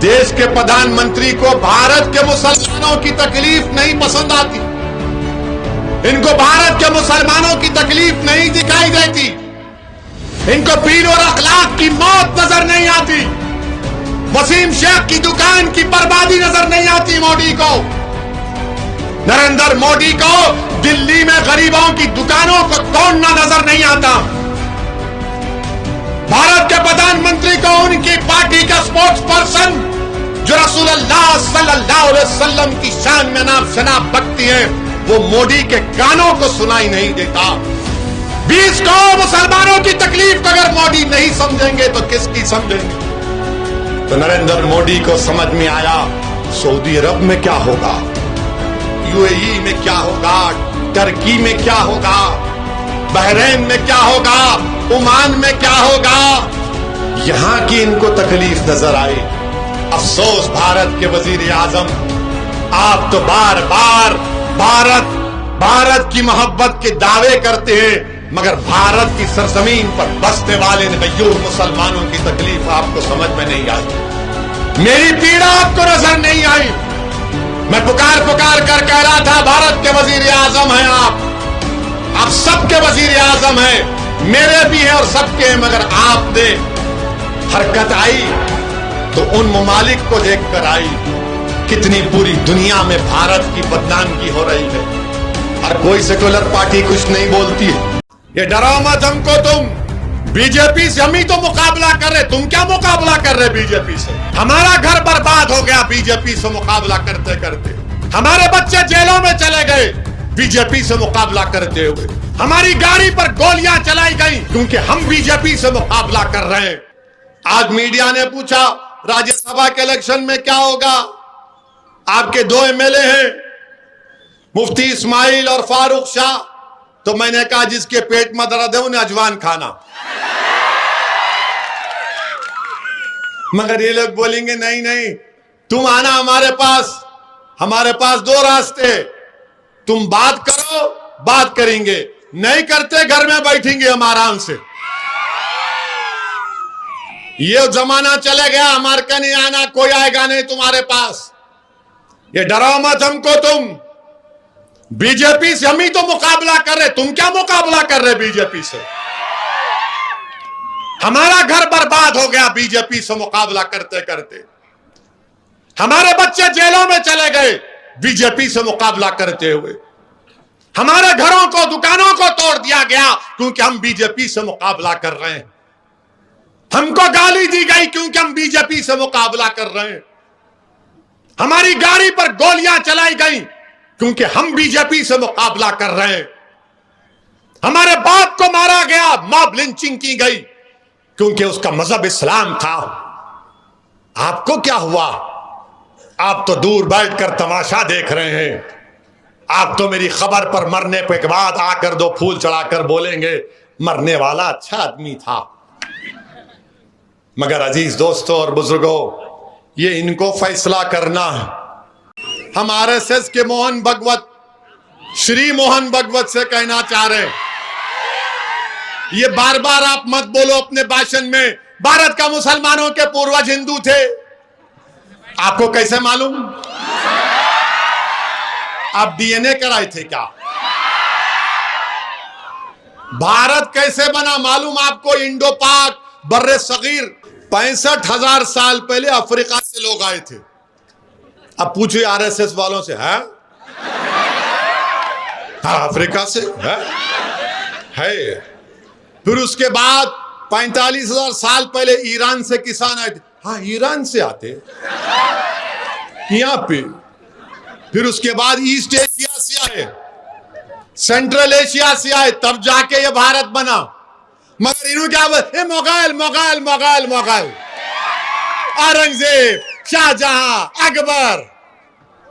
देश के प्रधानमंत्री को भारत के मुसलमानों की तकलीफ नहीं पसंद आती, इनको भारत के मुसलमानों की तकलीफ नहीं दिखाई देती, इनको पीर और अखलाक की मौत नजर नहीं आती, वसीम शेख की दुकान की बर्बादी नजर नहीं आती मोदी को। नरेंद्र मोदी को दिल्ली में गरीबों की दुकानों को तोड़ना नजर नहीं आता। भारत के प्रधानमंत्री को उनकी पार्टी का स्पोर्ट्स पर्सन जो रसूलुल्लाह सल्लल्लाहु अलैहि वसल्लम की शान में नाम शनाब बकती है, वो मोदी के कानों को सुनाई नहीं देता। 20 करोड़ मुसलमानों की तकलीफ को अगर मोदी नहीं समझेंगे तो किसकी समझेंगे? तो नरेंद्र मोदी को समझ में आया सऊदी अरब में क्या होगा, यूएई में क्या होगा, टर्की में क्या होगा, बहरीन में क्या होगा, ओमान में क्या होगा। यहां की इनको तकलीफ नजर आई। अफसोस भारत के वजीर आजम, आप तो बार बार भारत की मोहब्बत के दावे करते हैं, मगर भारत की सरजमीन पर बसने वाले गयूर मुसलमानों की तकलीफ आपको समझ में नहीं आई, मेरी पीड़ा आपको नजर नहीं आई। मैं पुकार कर कह रहा था भारत के वजीर आजम हैं आप सबके वजीर आजम हैं, मेरे भी हैं और सबके हैं, मगर आपने हरकत आई तो उन ममालिक को देखकर आई। कितनी पूरी दुनिया में भारत की बदनामी हो रही है और कोई सेकुलर पार्टी कुछ नहीं बोलती है। ये डराओ मत हमको, तुम बीजेपी से हम ही तो मुकाबला कर रहे, तुम क्या मुकाबला कर रहे बीजेपी से? हमारा घर बर्बाद हो गया बीजेपी से मुकाबला करते करते, हमारे बच्चे जेलों में चले गए बीजेपी से मुकाबला करते हुए, हमारी गाड़ी पर गोलियां चलाई गई क्योंकि हम बीजेपी से मुकाबला कर रहे हैं। आज मीडिया ने पूछा राज्यसभा के इलेक्शन में क्या होगा, आपके 2 एमएलए हैं मुफ्ती इस्माइल और फारूक शाह, तो मैंने कहा जिसके पेट में दर्द है उन्हें अजवान खाना। मगर ये लोग बोलेंगे नहीं नहीं, तुम आना हमारे पास 2 रास्ते, तुम बात करो, बात करेंगे, नहीं करते घर में बैठेंगे हम आराम से। ये जमाना चले गया, हमारे का नहीं आना, कोई आएगा नहीं तुम्हारे पास। ये डराओ मत हमको, तुम बीजेपी से हम ही तो मुकाबला कर रहे, तुम क्या मुकाबला कर रहे बीजेपी से? हमारा घर बर्बाद हो गया बीजेपी से मुकाबला करते करते, हमारे बच्चे जेलों में चले गए बीजेपी से मुकाबला करते हुए, हमारे घरों को दुकानों को तोड़ दिया गया क्योंकि हम बीजेपी से मुकाबला कर रहे हैं, हमको गाली दी गई क्योंकि हम बीजेपी से मुकाबला कर रहे हैं, हमारी गाड़ी पर गोलियां चलाई गई क्योंकि हम बीजेपी से मुकाबला कर रहे हैं, हमारे बाप को मारा गया, मॉब लिंचिंग की गई क्योंकि उसका मजहब इस्लाम था। आपको क्या हुआ? आप तो दूर बैठकर तमाशा देख रहे हैं, आप तो मेरी खबर पर मरने के बाद आकर 2 फूल चढ़ाकर बोलेंगे मरने वाला अच्छा आदमी था। मगर अजीज दोस्तों और बुजुर्गों, ये इनको फैसला करना है। हम आरएसएस के श्री मोहन भगवत से कहना चाह रहे हैं, ये बार बार आप मत बोलो अपने भाषण में भारत का मुसलमानों के पूर्वज हिंदू थे। आपको कैसे मालूम? आप डीएनए कराए थे क्या? भारत कैसे बना मालूम आपको? इंडो पाक बर्रे सगीर 65,000 साल पहले अफ्रीका से लोग आए थे। अब पूछिए आरएसएस वालों से, है हाँ अफ्रीका से है। फिर उसके बाद 45,000 साल पहले ईरान से किसान आए थे। हाँ ईरान से आते यहां पे। फिर उसके बाद ईस्ट एशिया से आए, सेंट्रल एशिया से आए, तब जाके ये भारत बना। मगर इन्होंने क्या बोला? मोगल, औरंगजेब, शाहजहां, अकबर।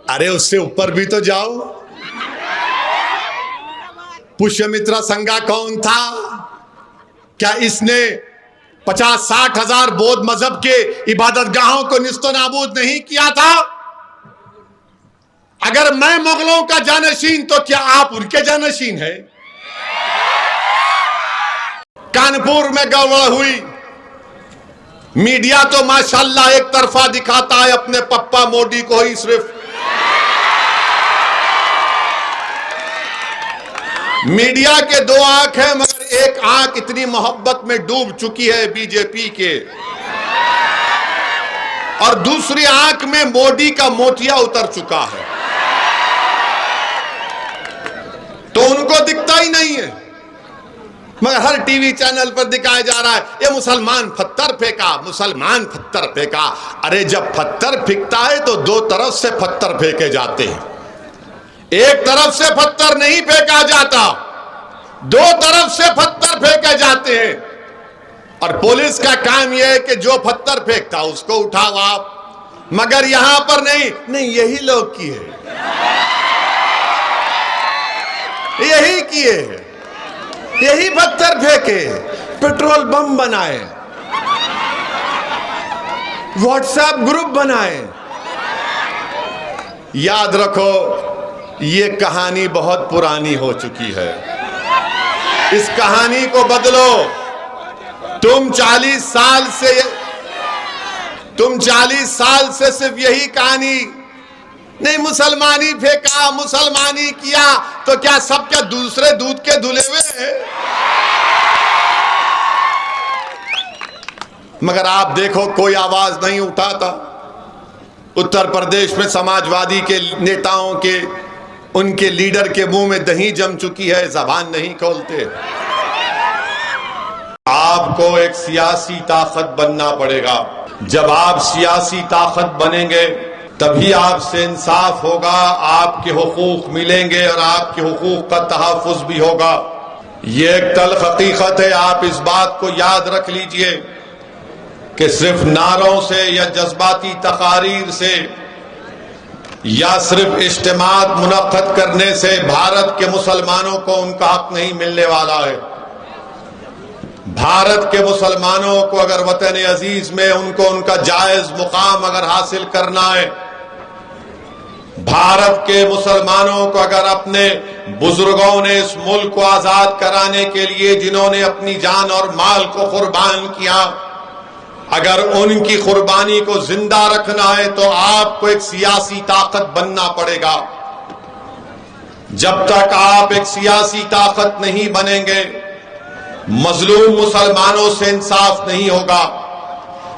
अरे उससे ऊपर भी तो जाओ। पुष्यमित्रा संगा कौन था? क्या इसने 50-60 हजार बौद्ध मजहब के इबादतगाहों को निस्तो नाबूद नहीं किया था? अगर मैं मुगलों का जानशीन तो क्या आप उनके जानशीन हैं? कानपुर में गड़बड़ हुई, मीडिया तो माशाल्लाह एक तरफा दिखाता है अपने पप्पा मोदी को ही सिर्फ। मीडिया के दो आंख हैं, मगर एक आंख इतनी मोहब्बत में डूब चुकी है बीजेपी के, और दूसरी आंख में मोदी का मोतिया उतर चुका है, तो उनको दिखता ही नहीं है। मगर हर टीवी चैनल पर दिखाया जा रहा है ये मुसलमान पत्थर फेंका, मुसलमान पत्थर फेंका। अरे जब पत्थर फेंकता है तो दो तरफ से पत्थर फेंके जाते हैं, एक तरफ से पत्थर नहीं फेंका जाता, दो तरफ से पत्थर फेंके जाते हैं। और पुलिस का काम यह है कि जो पत्थर फेंकता उसको उठाओ आप, मगर यहां पर नहीं, यही लोग किए, यही किए, यही पत्थर फेंके, पेट्रोल बम बनाए, व्हाट्सएप ग्रुप बनाए। याद रखो ये कहानी बहुत पुरानी हो चुकी है, इस कहानी को बदलो। तुम 40 साल से सिर्फ यही कहानी, नहीं मुसलमानी फेंका, मुसलमानी किया, तो क्या सब क्या दूसरे दूध के धुले हुए हैं? मगर आप देखो कोई आवाज नहीं उठाता। उत्तर प्रदेश में समाजवादी के नेताओं के, उनके लीडर के मुंह में दही जम चुकी है, जबान नहीं खोलते। आपको एक सियासी ताकत बनना पड़ेगा। जब आप सियासी ताकत बनेंगे तभी आपसे इंसाफ होगा, आपके हुकूक मिलेंगे और आपके हुकूक का तहफ़्फ़ुज़ भी होगा। ये एक तल्ख़ हकीकत है, आप इस बात को याद रख लीजिए कि सिर्फ नारों से या जज्बाती तकारीर से या सिर्फ इज्तिमात मुनक़्क़द करने से भारत के मुसलमानों को उनका हक नहीं मिलने वाला है। भारत के मुसलमानों को अगर वतन अजीज में उनको उनका जायज मुकाम अगर हासिल करना है, भारत के मुसलमानों को अगर अपने बुजुर्गों ने इस मुल्क को आजाद कराने के लिए जिन्होंने अपनी जान और माल को कुर्बान किया, अगर उनकी कुर्बानी को जिंदा रखना है तो आपको एक सियासी ताकत बनना पड़ेगा। जब तक आप एक सियासी ताकत नहीं बनेंगे, मजलूम मुसलमानों से इंसाफ नहीं होगा।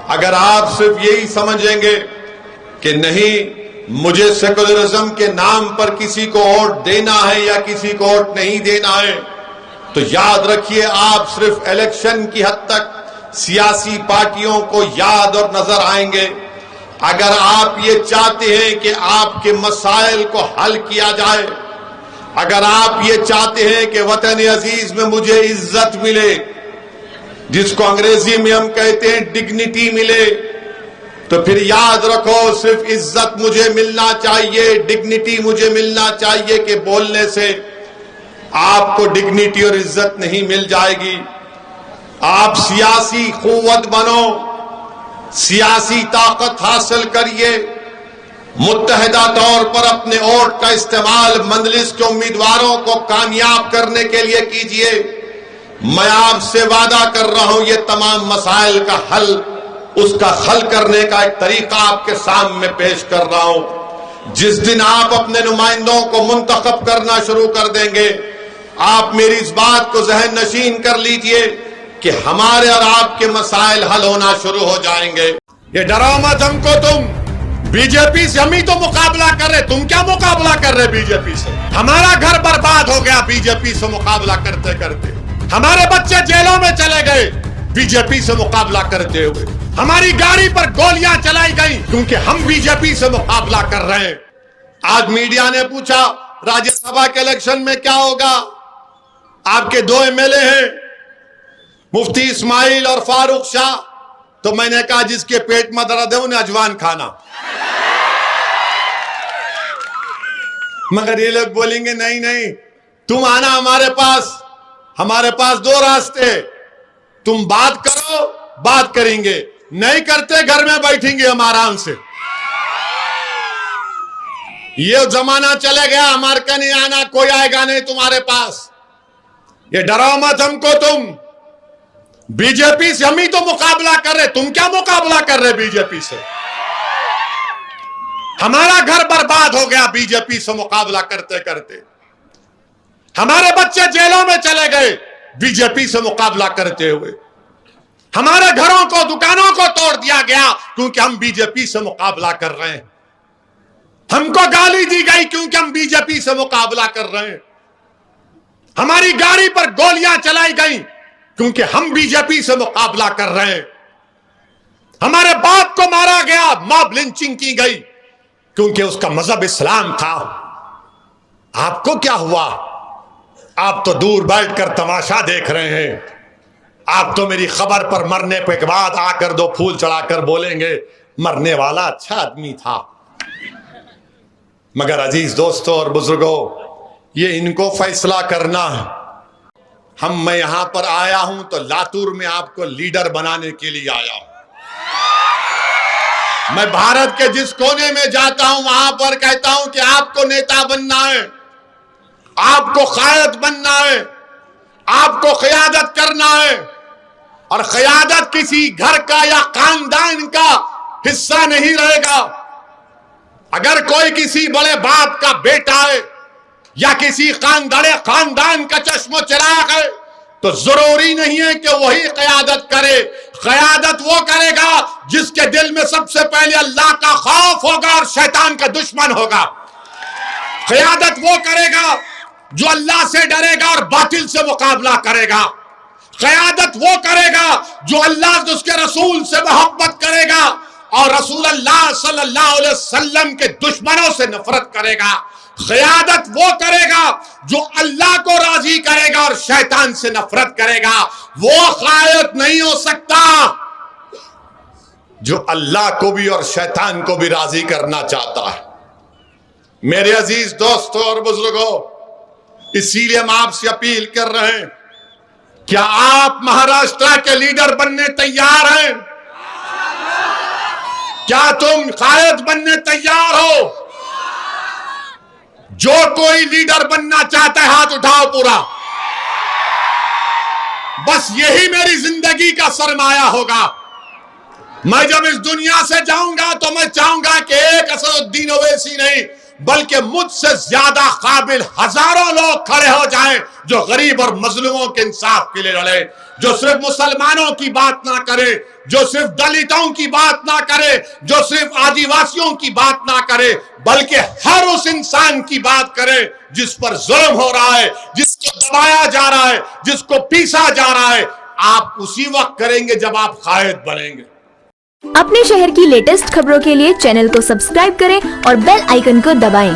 अगर आप सिर्फ यही समझेंगे कि नहीं मुझे सेकुलरिज्म के नाम पर किसी को वोट देना है या किसी को वोट नहीं देना है, तो याद रखिए आप सिर्फ इलेक्शन की हद तक सियासी पार्टियों को याद और नजर आएंगे। अगर आप ये चाहते हैं कि आपके मसाइल को हल किया जाए, अगर आप ये चाहते हैं कि वतन अजीज में मुझे इज्जत मिले, जिसको अंग्रेजी में हम कहते हैं डिग्निटी मिले, तो फिर याद रखो सिर्फ इज्जत मुझे मिलना चाहिए, डिग्निटी मुझे मिलना चाहिए कि बोलने से आपको डिग्निटी और इज्जत नहीं मिल जाएगी। आप सियासी कुव्वत बनो, सियासी ताकत हासिल करिए, मुत्तहिदा तौर पर अपने वोट का इस्तेमाल मंजलिस के उम्मीदवारों को कामयाब करने के लिए कीजिए। मैं आपसे वादा कर रहा हूं ये तमाम मसाइल का हल, उसका हल करने का एक तरीका आपके सामने पेश कर रहा हूं। जिस दिन आप अपने नुमाइंदों को मुंतखब करना शुरू कर देंगे, आप मेरी इस बात को जहन नशीन कर लीजिए कि हमारे और आपके मसाइल हल होना शुरू हो जाएंगे। ये डराओ मत हमको, तुम बीजेपी से हम ही तो मुकाबला कर रहे, तुम क्या मुकाबला कर रहे बीजेपी से? हमारा घर बर्बाद हो गया बीजेपी से मुकाबला करते करते, हमारे बच्चे जेलों में चले गए बीजेपी से मुकाबला करते हुए, हमारी गाड़ी पर गोलियां चलाई गई क्योंकि हम बीजेपी से मुकाबला कर रहे हैं। आज मीडिया ने पूछा राज्यसभा के इलेक्शन में क्या होगा, आपके 2 एमएलए हैं मुफ्ती इस्माइल और फारूक शाह, तो मैंने कहा जिसके पेट में दर्द है उन्हें अजवान खाना। मगर ये लोग बोलेंगे नहीं नहीं तुम आना हमारे पास 2 रास्ते, तुम बात करो, बात करेंगे, नहीं करते घर में बैठेंगे हम आराम से। ये जमाना चले गया, हमारे का नहीं आना, कोई आएगा नहीं तुम्हारे पास। ये डराओ मत हमको तुम, बीजेपी से हम ही तो मुकाबला कर रहे, तुम क्या मुकाबला कर रहे बीजेपी से? हमारा घर बर्बाद हो गया बीजेपी से मुकाबला करते करते, हमारे बच्चे जेलों में चले गए बीजेपी से मुकाबला करते हुए, हमारे घरों को दुकानों को तोड़ दिया गया क्योंकि हम बीजेपी से मुकाबला कर रहे हैं, हमको गाली दी गई क्योंकि हम बीजेपी से मुकाबला कर रहे हैं, हमारी गाड़ी पर गोलियां चलाई गई क्योंकि हम बीजेपी से मुकाबला कर रहे हैं, हमारे बाप को मारा गया, मॉब लिंचिंग की गई क्योंकि उसका मजहब इस्लाम था। आपको क्या हुआ? आप तो दूर बैठकर तमाशा देख रहे हैं, आप तो मेरी खबर पर मरने के बाद आकर 2 फूल चढ़ाकर बोलेंगे मरने वाला अच्छा आदमी था। मगर अजीज दोस्तों और बुजुर्गों, ये इनको फैसला करना है। मैं यहां पर आया हूं तो लातूर में आपको लीडर बनाने के लिए आया हूं। मैं भारत के जिस कोने में जाता हूं वहां पर कहता हूं कि आपको नेता बनना है, आपको क़यादत बनना है, आपको क़यादत करना है, और क़यादत किसी घर का या खानदान का हिस्सा नहीं रहेगा। अगर कोई किसी बड़े बाप का बेटा है या किसी खानदान का चश्मो चिराग है तो जरूरी नहीं है कि वही क़यादत करे। क़यादत वो करेगा जिसके दिल में सबसे पहले अल्लाह का खौफ होगा और शैतान का दुश्मन होगा। क़यादत वो करेगा जो अल्लाह से डरेगा और बातिल से मुकाबला करेगा। क़यादत वो करेगा जो अल्लाह उसके रसूल से मोहब्बत करेगा और रसूल अल्लाह सल्लल्लाहु अलैहि वसल्लम के दुश्मनों से नफरत करेगा। क़यादत वो करेगा जो अल्लाह को राजी करेगा और शैतान से नफरत करेगा। वो क़यादत नहीं हो सकता जो अल्लाह को भी और शैतान को भी राजी करना चाहता है। मेरे अजीज दोस्तों और बुजुर्गों, इसीलिए हम आपसे अपील कर रहे हैं, क्या आप महाराष्ट्र के लीडर बनने तैयार हैं? क्या तुम क़यादत बनने तैयार हो? जो कोई लीडर बनना चाहता है हाथ उठाओ पूरा। बस यही मेरी जिंदगी का सरमाया होगा। मैं जब इस दुनिया से जाऊंगा तो मैं चाहूंगा कि एक असदुद्दीन ओवैसी नहीं बल्कि मुझसे ज्यादा काबिल हजारों लोग खड़े हो जाएं जो गरीब और मजलूमों के इंसाफ के लिए लड़े, जो सिर्फ मुसलमानों की बात ना करे, जो सिर्फ दलितों की बात ना करे, जो सिर्फ आदिवासियों की बात ना करे, बल्कि हर उस इंसान की बात करे जिस पर जुल्म हो रहा है, जिसको दबाया जा रहा है, जिसको पीसा जा रहा है। आप उसी वक्त करेंगे जब आप क़यादत बनेंगे। अपने शहर की लेटेस्ट खबरों के लिए चैनल को सब्सक्राइब करें और बेल आइकन को दबाएं।